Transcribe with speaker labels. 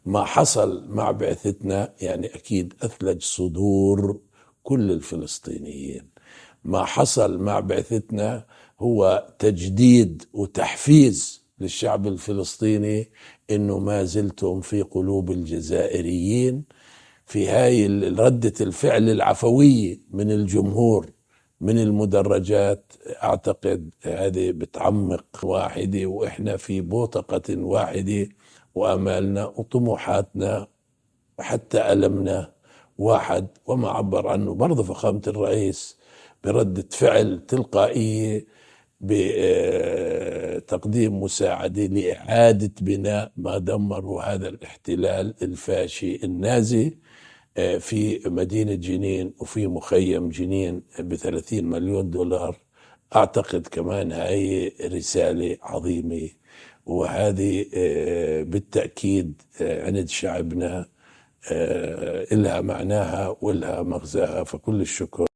Speaker 1: ما حصل مع بعثتنا يعني أكيد أثلج صدور كل الفلسطينيين. ما حصل مع بعثتنا هو تجديد وتحفيز للشعب الفلسطيني إنه ما زلتم في قلوب الجزائريين. في هاي ردة الفعل العفوية من الجمهور من المدرجات، أعتقد هذه بتعمق واحدة، وإحنا في بوتقة واحدة، وأمالنا وطموحاتنا وحتى ألمنا واحد. وما عبر عنه برضه فخامة الرئيس بردة فعل تلقائية بتقديم مساعدة لإعادة بناء ما دمره هذا الاحتلال الفاشي النازي في مدينة جنين وفي مخيم جنين ب30 مليون دولار. أعتقد كمان هاي رسالة عظيمة، وهذه بالتأكيد عند شعبنا إلها معناها ولها مغزاها. فكل الشكر.